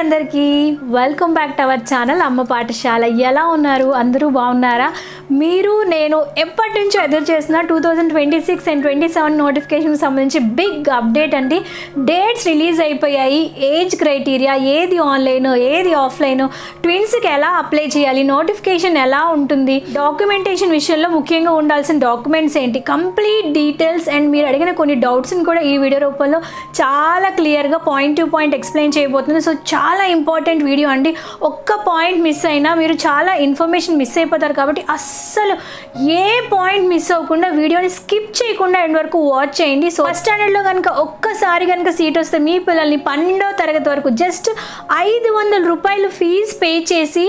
అందరికీ welcome back to our channel అమ్మ పాఠశాల. ఎలా ఉన్నారు? అందరూ బాగున్నారా? మీరు నేను ఎప్పటి నుంచో ఎదురు చేసిన 2026 అండ్ 27 నోటిఫికేషన్ సంబంధించి బిగ్ అప్డేట్ అండి. డేట్స్ రిలీజ్ అయిపోయాయి. ఏజ్ క్రైటీరియా, ఏది ఆన్లైన్ ఏది ఆఫ్లైన్, ట్విన్స్కి ఎలా అప్లై చేయాలి, నోటిఫికేషన్ ఎలా ఉంటుంది, డాక్యుమెంటేషన్ విషయంలో ముఖ్యంగా ఉండాల్సిన డాక్యుమెంట్స్ ఏంటి, కంప్లీట్ డీటెయిల్స్ అండ్ మీరు అడిగిన కొన్ని డౌట్స్ని కూడా ఈ వీడియో రూపంలో చాలా క్లియర్గా పాయింట్ టు పాయింట్ ఎక్స్ప్లెయిన్ చేయబోతుంది. సో చాలా ఇంపార్టెంట్ వీడియో అండి. ఒక్క పాయింట్ మిస్ అయినా మీరు చాలా ఇన్ఫర్మేషన్ మిస్ అయిపోతారు. కాబట్టి అస్సలు ఏ పాయింట్ మిస్ అవ్వకుండా వీడియోని స్కిప్ చేయకుండా ఎండ్ వరకు వాచ్ చేయండి. సో ఫస్ట్ స్టాండర్డ్లో కనుక ఒక్కసారి కనుక సీట్ వస్తే మీ పిల్లల్ని 12వ తరగతి వరకు జస్ట్ 500 రూపాయలు ఫీజు పే చేసి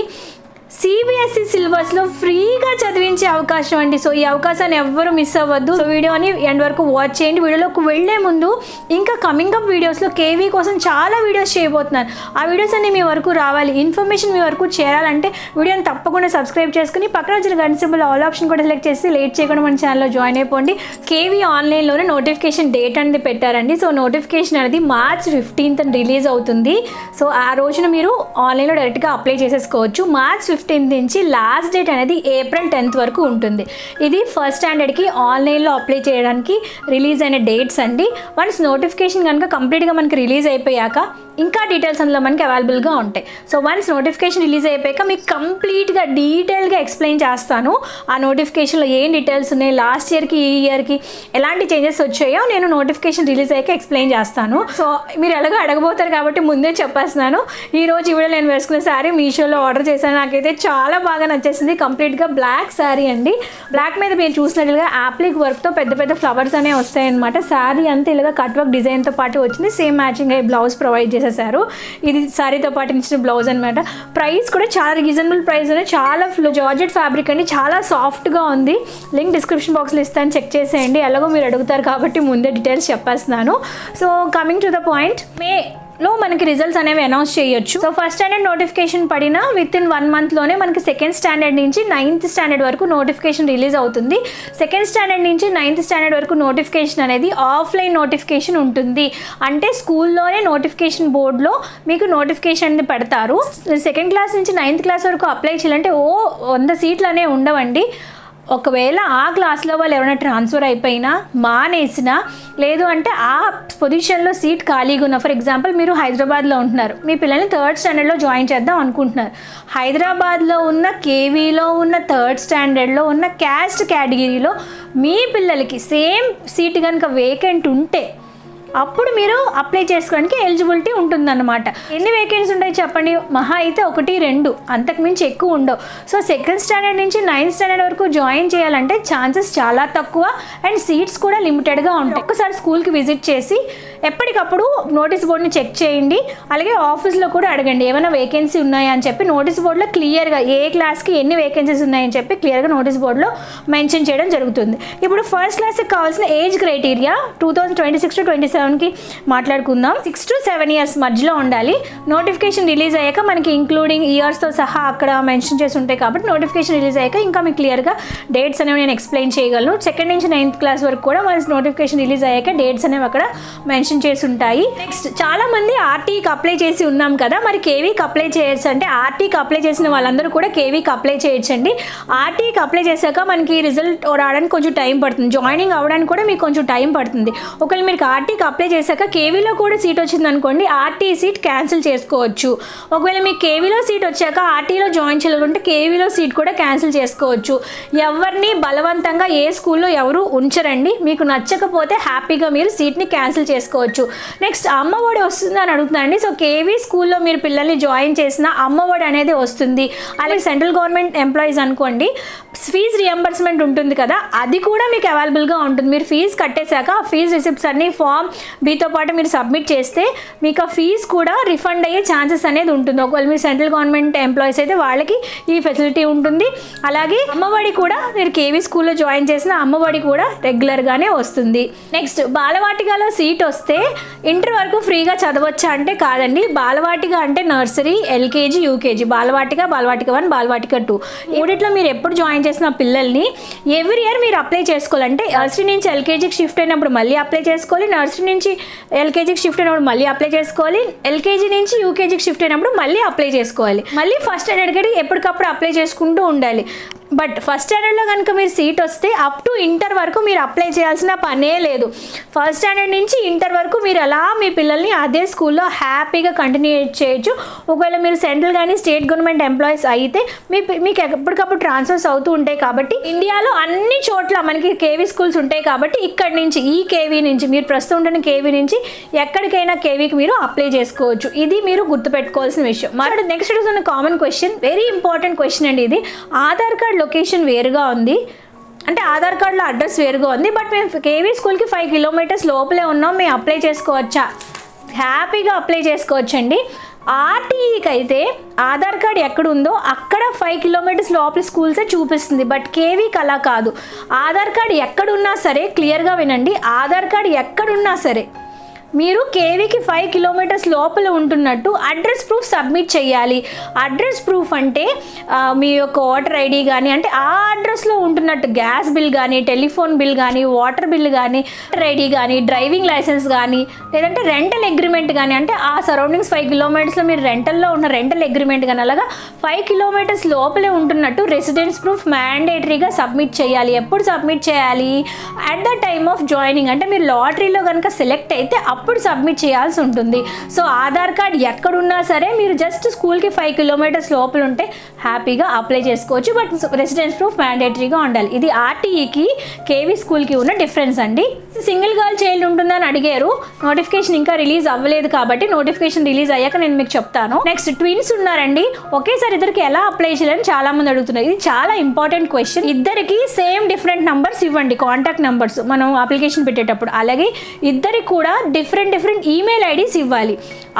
సిబిఎస్ఈ సిలబస్లో ఫ్రీగా చదివించే అవకాశం అండి. సో ఈ అవకాశాన్ని ఎవ్వరూ మిస్ అవ్వద్దు. సో వీడియోని ఎండ్ వరకు వాచ్ చేయండి. వీడియోలోకి వెళ్లే ముందు ఇంకా కమింగ్ అప్ వీడియోస్లో కేవీ కోసం చాలా వీడియోస్ చేయబోతున్నాను. ఆ వీడియోస్ అన్ని మీ వరకు రావాలి, ఇన్ఫర్మేషన్ మీ వరకు చేరాలంటే వీడియోని తప్పకుండా సబ్స్క్రైబ్ చేసుకుని పక్కన వచ్చిన గంట సింబల్ ఆల్ ఆప్షన్ కూడా సెలెక్ట్ చేసి లేట్ చేయకుండా మన ఛానల్లో జాయిన్ అయిపోండి. కేవీ ఆన్లైన్లోనే నోటిఫికేషన్ డేట్ అనేది పెట్టారండి. సో నోటిఫికేషన్ అనేది March 15th రిలీజ్ అవుతుంది. సో ఆ రోజున మీరు ఆన్లైన్లో డైరెక్ట్గా అప్లై చేసేసుకోవచ్చు. March 15th నుంచి లాస్ట్ డేట్ అనేది April 10th వరకు ఉంటుంది. ఇది ఫస్ట్ స్టాండర్డ్కి ఆన్లైన్లో అప్లై చేయడానికి రిలీజ్ అయిన డేట్స్ అండి. వన్స్ నోటిఫికేషన్ కనుక కంప్లీట్గా మనకి రిలీజ్ అయిపోయాక ఇంకా డీటెయిల్స్ అందులో మనకి అవైలబుల్గా ఉంటాయి. సో వన్స్ నోటిఫికేషన్ రిలీజ్ అయిపోయాక మీకు కంప్లీట్గా డీటెయిల్గా ఎక్స్ప్లెయిన్ చేస్తాను. ఆ నోటిఫికేషన్లో ఏం డీటెయిల్స్ ఉన్నాయి, లాస్ట్ ఇయర్కి ఈ ఇయర్కి ఎలాంటి చేంజెస్ వచ్చాయో నేను నోటిఫికేషన్ రిలీజ్ అయ్యాక ఎక్స్ప్లెయిన్ చేస్తాను. సో మీరు ఎలాగో అడగబోతారు కాబట్టి ముందే చెప్పేస్తున్నాను. ఈరోజు ఈ వీడియో నేను వేసుకున్న శారీ మీషోలో ఆర్డర్ చేశాను. నాకైతే చాలా బాగా నచ్చేసింది. కంప్లీట్గా బ్లాక్ శారీ అండి. బ్లాక్ మీద మీరు చూసినట్లుగా యాప్లిక్ వర్క్తో పెద్ద పెద్ద ఫ్లవర్స్ అనేవి వస్తాయన్నమాట. శారీ అంతా ఇలాగా కట్ వర్క్ డిజైన్తో పాటు వచ్చింది. సేమ్ మ్యాచింగ్ అయ్యి బ్లౌజ్ ప్రొవైడ్ చేసేసారు. ఇది శారీతో పాటు ఇచ్చిన బ్లౌజ్ అనమాట. ప్రైస్ కూడా చాలా రీజనబుల్ ప్రైస్ అని, చాలా జార్జెట్ ఫ్యాబ్రిక్ అండి, చాలా సాఫ్ట్గా ఉంది. లింక్ డిస్క్రిప్షన్ బాక్స్లో ఇస్తాను, చెక్ చేసేయండి. ఎలాగో మీరు అడుగుతారు కాబట్టి ముందే డీటెయిల్స్ చెప్పేస్తున్నాను. So coming to the point, లో మనకి రిజల్ట్స్ అనేవి అనౌన్స్ చేయొచ్చు. సో ఫస్ట్ స్టాండర్డ్ నోటిఫికేషన్ పడిన విత్ ఇన్ 1 monthలోనే మనకి సెకండ్ స్టాండర్డ్ నుంచి 9th స్టాండర్డ్ వరకు నోటిఫికేషన్ రిలీజ్ అవుతుంది. సెకండ్ స్టాండర్డ్ నుంచి 9th స్టాండర్డ్ వరకు నోటిఫికేషన్ అనేది ఆఫ్లైన్ నోటిఫికేషన్ ఉంటుంది. అంటే స్కూల్లోనే నోటిఫికేషన్ బోర్డులో మీకు నోటిఫికేషన్ అనేది పెడతారు. సెకండ్ క్లాస్ నుంచి 9th క్లాస్ వరకు అప్లై చేయాలంటే 100 సీట్లు అనేవి ఉండవండి. ఒకవేళ ఆ క్లాస్లో వాళ్ళు ఎవరైనా ట్రాన్స్ఫర్ అయిపోయినా, మానేసినా, లేదు అంటే ఆ పొజిషన్లో సీట్ ఖాళీగా ఉన్న, ఫర్ ఎగ్జాంపుల్ మీరు హైదరాబాద్లో ఉంటున్నారు, మీ పిల్లల్ని 3rd స్టాండర్డ్లో జాయిన్ చేద్దాం అనుకుంటున్నారు. హైదరాబాద్లో ఉన్న కేవీలో ఉన్న 3rd స్టాండర్డ్లో ఉన్న క్యాస్ట్ కేటగిరీలో మీ పిల్లలకి సేమ్ సీట్ కనుక వేకెంట్ ఉంటే అప్పుడు మీరు అప్లై చేసుకోవడానికి ఎలిజిబిలిటీ ఉంటుందన్నమాట. ఎన్ని వేకెన్సీ ఉంటాయి చెప్పండి? మహా అయితే 1, 2, అంతకుమించి ఎక్కువ ఉండవు. సో సెకండ్ స్టాండర్డ్ నుంచి 9th స్టాండర్డ్ వరకు జాయిన్ చేయాలంటే ఛాన్సెస్ చాలా తక్కువ అండ్ సీట్స్ కూడా లిమిటెడ్గా ఉంటాయి. ఒక్కసారి స్కూల్కి విజిట్ చేసి ఎప్పటికప్పుడు నోటీస్ బోర్డ్ని చెక్ చేయండి. అలాగే ఆఫీస్లో కూడా అడగండి ఏమైనా వేకెన్సీ ఉన్నాయా అని చెప్పి. నోటీస్ బోర్డులో క్లియర్గా ఏ క్లాస్కి ఎన్ని వేకెన్సీస్ ఉన్నాయని చెప్పి క్లియర్గా నోటీస్ బోర్డులో మెన్షన్ చేయడం జరుగుతుంది. ఇప్పుడు ఫస్ట్ క్లాస్కి కావాల్సిన ఏజ్ క్రైటీరియా 2026 to 27కి మాట్లాడుకుందాం. 6 to 7 years మధ్యలో ఉండాలి. నోటిఫికేషన్ రిలీజ్ అయ్యాక మనకి ఇంక్లూడింగ్ ఇయర్స్తో సహా అక్కడ మెన్షన్ చేసి ఉంటాయి కాబట్టి నోటిఫికేషన్ రిలీజ్ అయ్యాక ఇంకా మీకు క్లియర్గా డేట్స్ అనేవి నేను ఎక్స్ప్లెయిన్ చేయగలను. సెకండ్ నుంచి 9th క్లాస్ వరకు కూడా మన నోటిఫికేషన్ రిలీజ్ అయ్యాక డేట్స్ అనేవి అక్కడ మెన్షన్ చేసి ఉంటాయి. నెక్స్ట్, చాలా మంది ఆర్టీకి అప్లై చేసి ఉన్నాం కదా, మరి కేవీకి అప్లై చేయొచ్చు అంటే ఆర్టీకి అప్లై చేసిన వాళ్ళందరూ కూడా కేవీకి అప్లై చేయొచ్చండి. ఆర్టీకి అప్లై చేశాక మనకి రిజల్ట్ రావడానికి కొంచెం టైం పడుతుంది. జాయినింగ్ అవ్వడానికి కూడా మీకు కొంచెం టైం పడుతుంది. ఒకవేళ మీరు ఆర్టీకి అప్లై చేశాక కేవీలో కూడా సీట్ వచ్చింది అనుకోండి, ఆర్టీ సీట్ క్యాన్సిల్ చేసుకోవచ్చు. ఒకవేళ మీకు కేవీలో సీట్ వచ్చాక ఆర్టీలో జాయిన్ చేయాలంటే కేవీలో సీట్ కూడా క్యాన్సిల్ చేసుకోవచ్చు. ఎవరిని బలవంతంగా ఏ స్కూల్లో ఎవరు ఉంచరండి. మీకు నచ్చకపోతే హ్యాపీగా మీరు సీట్ని క్యాన్సిల్ చేసుకోవచ్చు. నెక్స్ట్, అమ్మఒడి వస్తుంది అని అడుగుతున్నారండి. సో కేవీ స్కూల్లో మీరు పిల్లల్ని జాయిన్ చేసిన అమ్మఒడి అనేది వస్తుంది. అలాగే సెంట్రల్ గవర్నమెంట్ ఎంప్లాయీస్ అనుకోండి, ఫీజు రియంబర్స్మెంట్ ఉంటుంది కదా, అది కూడా మీకు అవైలబుల్గా ఉంటుంది. మీరు ఫీజు కట్టేశాక ఆ ఫీజు రిసిప్ట్స్ అన్ని ఫామ్ బితో పాటు మీరు సబ్మిట్ చేస్తే మీకు ఆ ఫీజు కూడా రిఫండ్ అయ్యే ఛాన్సెస్ అనేది ఉంటుంది. ఒకవేళ మీరు సెంట్రల్ గవర్నమెంట్ ఎంప్లాయీస్ అయితే వాళ్ళకి ఈ ఫెసిలిటీ ఉంటుంది. అలాగే అమ్మఒడి కూడా మీరు కేవీ స్కూల్లో జాయిన్ చేసిన అమ్మఒడి కూడా రెగ్యులర్గానే వస్తుంది. నెక్స్ట్, బాలవాటికలో సీట్ వస్తే ఇంటర్ వరకు ఫ్రీగా చదవచ్చా అంటే కాదండి. బాలవాటిక అంటే nursery, LKG, UKG, Balvatika 1, Balvatika 2 మూడిట్లో మీరు ఎప్పుడు జాయిన్ చేసిన పిల్లల్ని ఎవ్రీ ఇయర్ మీరు అప్లై చేసుకోవాలంటే నర్సరీ నుంచి ఎల్కేజీకి షిఫ్ట్ అయినప్పుడు మళ్ళీ అప్లై చేసుకోవాలి, నర్సరీ నుంచి ఎల్కేజీకి షిఫ్ట్ అయినప్పుడు మళ్ళీ అప్లై చేసుకోవాలి, ఎల్కేజీ నుంచి యూకేజీకి షిఫ్ట్ అయినప్పుడు మళ్ళీ అప్లై చేసుకోవాలి, మళ్ళీ ఫస్ట్ స్టాండర్డ్కి ఎప్పటికప్పుడు అప్లై చేసుకుంటూ ఉండాలి. బట్ ఫస్ట్ స్టాండర్డ్లో కనుక మీరు సీట్ వస్తే అప్ టు ఇంటర్ వరకు మీరు అప్లై చేయాల్సిన పనే లేదు. ఫస్ట్ స్టాండర్డ్ నుంచి ఇంటర్ వరకు మీరు అలా మీ పిల్లల్ని అదే స్కూల్లో హ్యాపీగా కంటిన్యూ చేయొచ్చు. ఒకవేళ మీరు సెంట్రల్ కానీ స్టేట్ గవర్నమెంట్ ఎంప్లాయీస్ అయితే మీకు ఎప్పటికప్పుడు ట్రాన్స్ఫర్స్ అవుతూ ఉంటాయి. కాబట్టి ఇండియాలో అన్ని చోట్ల మనకి కేవీ స్కూల్స్ ఉంటాయి. కాబట్టి ఇక్కడి నుంచి ఈ కేవీ నుంచి మీరు ప్రస్తుతం ఉంటున్న కేవీ నుంచి ఎక్కడికైనా కేవీకి మీరు అప్లై చేసుకోవచ్చు. ఇది మీరు గుర్తుపెట్టుకోవాల్సిన విషయం. మరి నెక్స్ట్ ఉన్న common question, very important question అండి ఇది. ఆధార్ కార్డ్ లొకేషన్ వేరుగా ఉంది, అంటే ఆధార్ కార్డులో అడ్రస్ వేరుగా ఉంది, బట్ మేము కేవీ స్కూల్కి 5 కిలోమీటర్స్ లోపలే ఉన్నాం, మేము అప్లై చేసుకోవచ్చా? హ్యాపీగా అప్లై చేసుకోవచ్చండి. ఆర్టీఈకి అయితే ఆధార్ కార్డ్ ఎక్కడ ఉందో అక్కడ 5 కిలోమీటర్స్ లోపల స్కూల్సే చూపిస్తుంది. బట్ కేవీకి అలా కాదు. ఆధార్ కార్డ్ ఎక్కడున్నా సరే, క్లియర్గా వినండి, ఆధార్ కార్డ్ ఎక్కడున్నా సరే మీరు కేవీకి 5 కిలోమీటర్స్ లోపల ఉంటున్నట్టు అడ్రస్ ప్రూఫ్ సబ్మిట్ చేయాలి. అడ్రస్ ప్రూఫ్ అంటే మీ యొక్క ఓటర్ ఐడి కానీ, అంటే ఆ అడ్రస్లో ఉంటున్నట్టు గ్యాస్ బిల్ కానీ, టెలిఫోన్ బిల్ కానీ, వాటర్ బిల్ కానీ, ఓటర్ ఐడి కానీ, డ్రైవింగ్ లైసెన్స్ కానీ, లేదంటే రెంటల్ అగ్రిమెంట్ కానీ, అంటే ఆ సరౌండింగ్స్ 5 కిలోమీటర్స్లో మీరు రెంటల్లో ఉన్న రెంటల్ అగ్రిమెంట్ కానీ, అలాగా 5 కిలోమీటర్స్ లోపలే ఉంటున్నట్టు రెసిడెన్స్ ప్రూఫ్ మ్యాండేటరీగా సబ్మిట్ చేయాలి. ఎప్పుడు సబ్మిట్ చేయాలి? At the time of joining, అంటే మీరు లాటరీలో కనుక సెలెక్ట్ అయితే అప్పుడు సబ్మిట్ చేయాల్సి ఉంటుంది. సో ఆధార్ కార్డ్ ఎక్కడున్నా సరే మీరు జస్ట్ స్కూల్కి 5 కిలోమీటర్స్ లోపల ఉంటే హ్యాపీగా అప్లై చేసుకోవచ్చు. బట్ రెసిడెన్స్ ప్రూఫ్ మ్యాండేటరీగా ఉండాలి. ఇది ఆర్టీఈకి కేవీ స్కూల్కి ఉన్న డిఫరెన్స్ అండి. సింగిల్ గర్ల్ చైల్డ్ ఉంటుందని అడిగారు. నోటిఫికేషన్ ఇంకా రిలీజ్ అవ్వలేదు కాబట్టి నోటిఫికేషన్ రిలీజ్ అయ్యాక నేను మీకు చెప్తాను. నెక్స్ట్, ట్విన్స్ ఉన్నారండి, ఒకేసారి ఇద్దరికి ఎలా అప్లై చేయాలని చాలా మంది అడుగుతున్నారు. ఇది చాలా ఇంపార్టెంట్ క్వశ్చన్. ఇద్దరికి సేమ్ డిఫరెంట్ నంబర్స్ ఇవ్వండి, కాంటాక్ట్ నంబర్స్, మనం అప్లికేషన్ పెట్టేటప్పుడు. అలాగే ఇద్దరికి కూడా డిఫరెంట్ ఈమెయిల్ ఐడీస్ ఇవ్వాలి.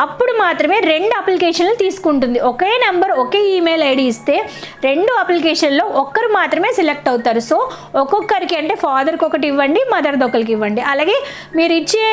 అప్పుడు మాత్రమే 2 అప్లికేషన్లు తీసుకుంటుంది. ఒకే నెంబర్ ఒకే ఈమెయిల్ ఐడి ఇస్తే 2 అప్లికేషన్లో ఒక్కరు మాత్రమే సెలెక్ట్ అవుతారు. సో ఒక్కొక్కరికి, అంటే ఫాదర్కి ఒకటి ఇవ్వండి, మదర్ది ఒకరికి ఇవ్వండి. అలాగే మీరు ఇచ్చే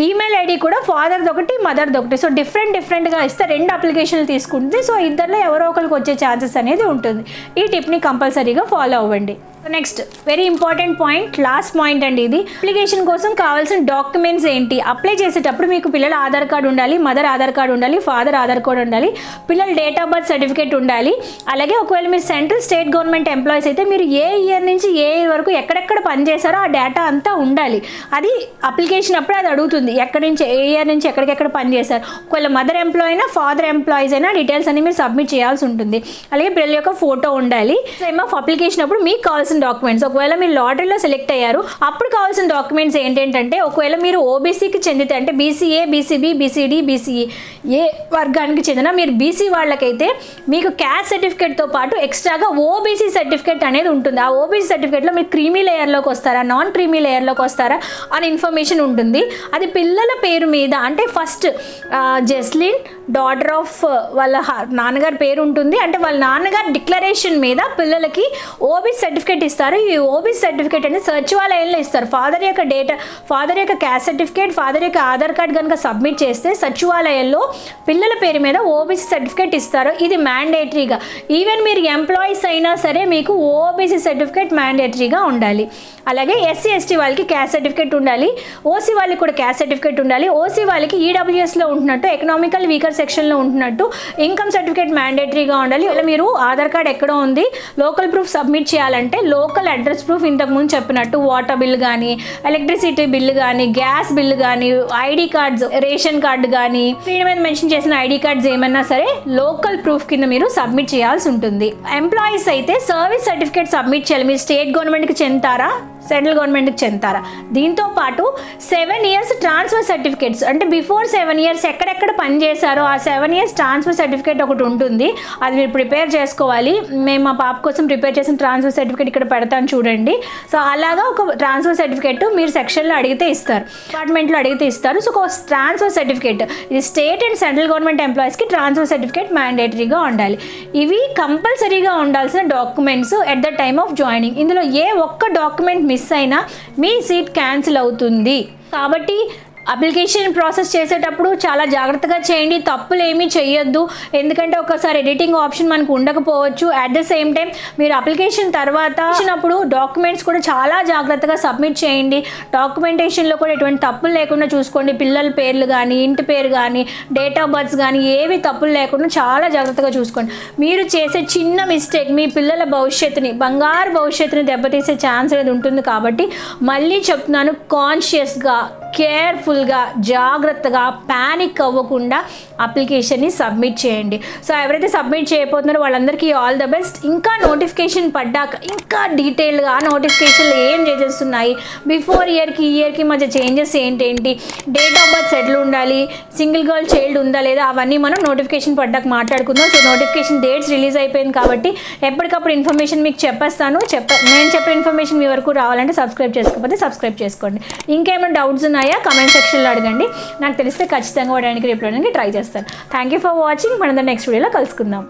ఈమెయిల్ ఐడి కూడా ఫాదర్ది ఒకటి, మదర్ది ఒకటి. సో డిఫరెంట్గా ఇస్తే 2 అప్లికేషన్లు తీసుకుంటుంది. సో ఇద్దరిలో ఎవరో ఒకరికి వచ్చే ఛాన్సెస్ అనేది ఉంటుంది. ఈ టిప్ని కంపల్సరీగా ఫాలో అవ్వండి. Next, very important point, last point అండి ఇది. అప్లికేషన్ కోసం కావాల్సిన డాక్యుమెంట్స్ ఏంటి? అప్లై చేసేటప్పుడు మీకు పిల్లల ఆధార్ కార్డు ఉండాలి, మదర్ ఆధార్ కార్డు ఉండాలి, ఫాదర్ ఆధార్ కార్డు ఉండాలి, పిల్లల డేట్ ఆఫ్ బర్త్ సర్టిఫికేట్ ఉండాలి. అలాగే ఒకవేళ మీరు సెంట్రల్ స్టేట్ గవర్నమెంట్ ఎంప్లాయీస్ అయితే మీరు ఏ ఇయర్ నుంచి ఏ ఇయర్ వరకు ఎక్కడెక్కడ పనిచేశారో ఆ డేటా అంతా ఉండాలి. అది అప్లికేషన్ అప్పుడు అది అడుగుతుంది, ఎక్కడి నుంచి ఏ ఇయర్ నుంచి ఎక్కడికెక్కడ పనిచేశారు. ఒకవేళ మదర్ ఎంప్లాయీ అయినా ఫాదర్ ఎంప్లాయీస్ అయినా డీటెయిల్స్ అన్ని మీరు సబ్మిట్ చేయాల్సి ఉంటుంది. అలాగే పిల్లల యొక్క ఫోటో ఉండాలి. సేమ్ ఆఫ్ అప్లికేషన్ అప్పుడు మీకు కావాల్సిన డాక్యుమెంట్స్, ఒకవేళ మీరు లాటరీలో సెలెక్ట్ అయ్యారు అప్పుడు కావాల్సిన డాక్యుమెంట్స్ ఏంటంటే, ఒకవేళ మీరు ఓబీసీకి చెందితే, అంటే బీసీఏ, బీసీబీ, బీసీడీ, బీసీఈ ఏ వర్గానికి చెందిన మీరు బీసీ వాళ్ళకైతే మీకు క్యాస్ట్ సర్టిఫికేట్తో పాటు ఎక్స్ట్రాగా ఓబీసీ సర్టిఫికేట్ అనేది ఉంటుంది. ఆ ఓబీసీ సర్టిఫికేట్లో మీరు క్రీమీ లేయర్లోకి వస్తారా, నాన్ క్రీమీ లేయర్లోకి వస్తారా అని ఇన్ఫర్మేషన్ ఉంటుంది. అది పిల్లల పేరు మీద, అంటే ఫస్ట్ జెస్లిన్ డాటర్ ఆఫ్ వాళ్ళ నాన్నగారి పేరు ఉంటుంది. అంటే వాళ్ళ నాన్నగారి డిక్లరేషన్ మీద పిల్లలకి ఓబీసీ సర్టిఫికేట్ ఇస్తారు. ఈ ఓబీసీ సర్టిఫికేట్ అనేది సచివాలయంలో ఇస్తారు. ఫాదర్ యొక్క డేటా, ఫాదర్ యొక్క క్యాస్ట్ సర్టిఫికేట్, ఫాదర్ యొక్క ఆధార్ కార్డ్ కనుక సబ్మిట్ చేస్తే సచివాలయంలో పిల్లల పేరు మీద ఓబీసీ సర్టిఫికేట్ ఇస్తారు. ఇది మ్యాండేటరీగా, ఈవెన్ మీరు ఎంప్లాయీస్ అయినా సరే మీకు ఓబీసీ సర్టిఫికేట్ మ్యాండేటరీగా ఉండాలి. అలాగే ఎస్సీ ఎస్టీ వాళ్ళకి క్యాస్ట్ సర్టిఫికేట్ ఉండాలి, ఓసీ వాళ్ళకి కూడా క్యాస్ట్ సర్టిఫికేట్ ఉండాలి. ఓసీ వాళ్ళకి ఈడబ్ల్యూఎస్లో ఉంటున్నట్టు, ఎకనామికల్ వీకర్ సెక్షన్లో ఉంటున్నట్టు ఇన్కమ్ సర్టిఫికేట్ మ్యాండేటరీగా ఉండాలి. ఇలా మీరు ఆధార్ కార్డ్ ఎక్కడ ఉంది, లోకల్ ప్రూఫ్ సబ్మిట్ చేయాలంటే లోకల్ అడ్రస్ ప్రూఫ్ ఇంతకుముందు చెప్పినట్టు వాటర్ బిల్ కానీ, ఎలక్ట్రిసిటీ బిల్ కానీ, గ్యాస్ బిల్ కానీ, ఐడి కార్డ్స్, రేషన్ కార్డు కానీ, దీని మీద మెన్షన్ చేసిన ఐడి కార్డ్స్ ఏమన్నా సరే లోకల్ ప్రూఫ్ కింద మీరు సబ్మిట్ చేయాల్సి ఉంటుంది. ఎంప్లాయీస్ అయితే సర్వీస్ సర్టిఫికేట్ సబ్మిట్ చేయాలి. మీరు స్టేట్ గవర్నమెంట్కి చెందుతారా, సెంట్రల్ గవర్నమెంట్కి చెందుతారా. దీంతో పాటు 7 years ట్రాన్స్ఫర్ సర్టిఫికేట్స్, అంటే బిఫోర్ 7 years ఎక్కడెక్కడ పనిచేశారో ఆ 7 years ట్రాన్స్ఫర్ సర్టిఫికేట్ ఒకటి ఉంటుంది. అది మీరు ప్రిపేర్ చేసుకోవాలి. మేము మా పాప కోసం ప్రిపేర్ చేసిన ట్రాన్స్ఫర్ సర్టిఫికేట్ ఇక్కడ పెడతాను చూడండి. సో అలాగా ఒక ట్రాన్స్ఫర్ సర్టిఫికేట్ మీరు సెక్షన్లో అడిగితే ఇస్తారు, డిపార్ట్మెంట్లో అడిగితే ఇస్తారు. సో ఒక ట్రాన్స్ఫర్ సర్టిఫికేట్, ఇది స్టేట్ అండ్ సెంట్రల్ గవర్నమెంట్ ఎంప్లాయీస్కి ట్రాన్స్ఫర్ సర్టిఫికేట్ మ్యాండేటరీగా ఉండాలి. ఇవి కంపల్సరీగా ఉండాల్సిన documents at the time of joining. ఇందులో ఏ ఒక్క డాక్యుమెంట్ మిస్ అయినా మీ సీట్ క్యాన్సిల్ అవుతుంది. కాబట్టి అప్లికేషన్ ప్రాసెస్ చేసేటప్పుడు చాలా జాగ్రత్తగా చేయండి, తప్పులు ఏమీ చేయొద్దు. ఎందుకంటే ఒకసారి ఎడిటింగ్ ఆప్షన్ మనకు ఉండకపోవచ్చు. అట్ ద సేమ్ టైం మీరు అప్లికేషన్ తర్వాత ఇచ్చినప్పుడు డాక్యుమెంట్స్ కూడా చాలా జాగ్రత్తగా సబ్మిట్ చేయండి. డాక్యుమెంటేషన్లో కూడా ఎటువంటి తప్పులు లేకుండా చూసుకోండి. పిల్లల పేర్లు కానీ, ఇంటి పేరు కానీ, డేట్ ఆఫ్ బర్త్స్ కానీ ఏవి తప్పులు లేకుండా చాలా జాగ్రత్తగా చూసుకోండి. మీరు చేసే చిన్న మిస్టేక్ మీ పిల్లల భవిష్యత్తుని, బంగారు భవిష్యత్తుని దెబ్బతీసే ఛాన్స్ అనేది ఉంటుంది. కాబట్టి మళ్ళీ చెప్తున్నాను, కాన్షియస్గా, కేర్ఫుల్గా, జాగ్రత్తగా, ప్యానిక్ అవ్వకుండా అప్లికేషన్ని సబ్మిట్ చేయండి. సో ఎవరైతే సబ్మిట్ చేయబోతున్నారో వాళ్ళందరికీ ఆల్ ద బెస్ట్. ఇంకా నోటిఫికేషన్ పడ్డాక ఇంకా డీటెయిల్గా ఆ నోటిఫికేషన్లో ఏం చేంజెస్ ఉన్నాయి, బిఫోర్ ఇయర్కి ఈ ఇయర్కి మధ్య చేంజెస్ ఏంటేంటి, డేట్ ఆఫ్ బర్త్ ఎట్లా ఉండాలి, సింగిల్ గర్ల్ చైల్డ్ ఉందా లేదా, అవన్నీ మనం నోటిఫికేషన్ పడ్డాక మాట్లాడుకుందాం. సో నోటిఫికేషన్ డేట్స్ రిలీజ్ అయిపోయింది కాబట్టి ఎప్పటికప్పుడు ఇన్ఫర్మేషన్ మీకు చెప్పేస్తాను. నేను చెప్పే ఇన్ఫర్మేషన్ మీ వరకు రావాలంటే సబ్స్క్రైబ్ చేసుకోకపోతే సబ్స్క్రైబ్ చేసుకోండి. ఇంకేమైనా డౌట్స్ ఉన్నాయా కమెంట్ సెక్షన్లో అడగండి. నాకు తెలిస్తే ఖచ్చితంగా వాడడానికి రిప్లై చేయడానికి ట్రై చేస్తాను. Thank you for watching. మనం నెక్స్ట్ వీడియోలో కలుసుకుందాం.